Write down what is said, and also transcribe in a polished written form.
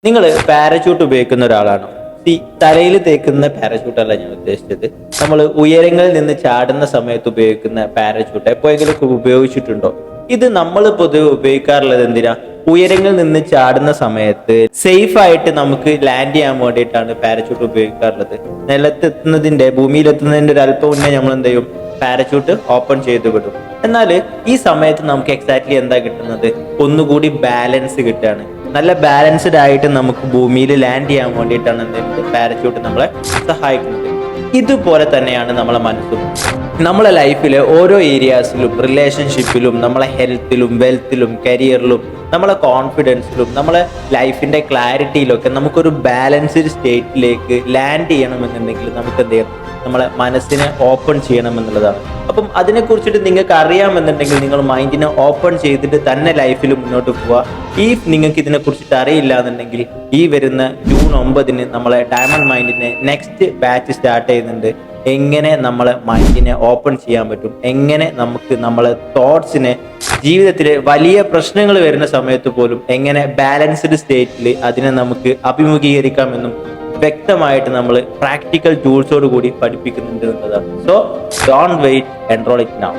നിങ്ങൾ പാരച്യൂട്ട് ഉപയോഗിക്കുന്ന ഒരാളാണോ? ഈ തലയിൽ തേക്കുന്ന പാരച്യൂട്ട് അല്ല ഞാൻ ഉദ്ദേശിച്ചത്. നമ്മൾ ഉയരങ്ങളിൽ നിന്ന് ചാടുന്ന സമയത്ത് ഉപയോഗിക്കുന്ന പാരച്യൂട്ട് എപ്പോഴെങ്കിലും ഉപയോഗിച്ചിട്ടുണ്ടോ? ഇത് നമ്മൾ പൊതുവെ ഉപയോഗിക്കാറുള്ളത് എന്തിനാ? ഉയരങ്ങളിൽ നിന്ന് ചാടുന്ന സമയത്ത് സേഫ് ആയിട്ട് നമുക്ക് ലാൻഡ് ചെയ്യാൻ വേണ്ടിയിട്ടാണ് പാരച്യൂട്ട് ഉപയോഗിക്കാറുള്ളത്. ഭൂമിയിലെത്തുന്നതിന്റെ ഒരു അല്പം മുന്നേ നമ്മൾ എന്ത് ചെയ്യും? പാരച്യൂട്ട് ഓപ്പൺ ചെയ്ത് വിടും. എന്നാൽ ഈ സമയത്ത് നമുക്ക് എക്സാക്ട്ലി എന്താ കിട്ടുന്നത്? ഒന്നുകൂടി ബാലൻസ് കിട്ടുകയാണ്. നല്ല ബാലൻസ്ഡ് ആയിട്ട് നമുക്ക് ഭൂമിയിൽ ലാൻഡ് ചെയ്യാൻ വേണ്ടിയിട്ടാണ് എന്തെങ്കിലും പാരച്യൂട്ട് നമ്മളെ സഹായിക്കുന്നത്. ഇതുപോലെ തന്നെയാണ് നമ്മളെ മനസ്സും. നമ്മളെ ലൈഫിലെ ഓരോ ഏരിയാസിലും, റിലേഷൻഷിപ്പിലും, നമ്മളെ ഹെൽത്തിലും, വെൽത്തിലും, കരിയറിലും, നമ്മളെ കോൺഫിഡൻസിലും, നമ്മളെ ലൈഫിന്റെ ക്ലാരിറ്റിയിലൊക്കെ നമുക്കൊരു ബാലൻസ്ഡ് സ്റ്റേറ്റിലേക്ക് ലാൻഡ് ചെയ്യണമെന്നുണ്ടെങ്കിൽ നമുക്ക് എന്ത് ചെയ്യണം? നമ്മളെ മനസ്സിനെ ഓപ്പൺ ചെയ്യണമെന്നുള്ളതാണ്. അപ്പം അതിനെക്കുറിച്ചിട്ട് നിങ്ങൾക്ക് അറിയാമെന്നുണ്ടെങ്കിൽ നിങ്ങൾ മൈൻഡിനെ ഓപ്പൺ ചെയ്തിട്ട് തന്നെ ലൈഫിൽ മുന്നോട്ട് പോവുക. നിങ്ങൾക്ക് ഇതിനെ കുറിച്ചിട്ട് അറിയില്ല എന്നുണ്ടെങ്കിൽ ഈ വരുന്ന ജൂൺ 9 നമ്മളെ ഡയമണ്ട് മൈൻഡിന്റെ നെക്സ്റ്റ് ബാച്ച് സ്റ്റാർട്ട് ചെയ്യുന്നുണ്ട്. എങ്ങനെ നമ്മളെ മൈൻഡിനെ ഓപ്പൺ ചെയ്യാൻ പറ്റും, എങ്ങനെ നമുക്ക് നമ്മളെ തോട്ട്സിനെ ജീവിതത്തിലെ വലിയ പ്രശ്നങ്ങൾ വരുന്ന സമയത്ത് പോലും എങ്ങനെ ബാലൻസ്ഡ് സ്റ്റേറ്റിൽ അതിനെ നമുക്ക് അഭിമുഖീകരിക്കാമെന്നും വ്യക്തമായിട്ട് നമ്മൾ പ്രാക്ടിക്കൽ ടൂൾസോട് കൂടി പഠിപ്പിക്കുന്നുണ്ട് എന്നതാണ്. So don't wait, enrol it now.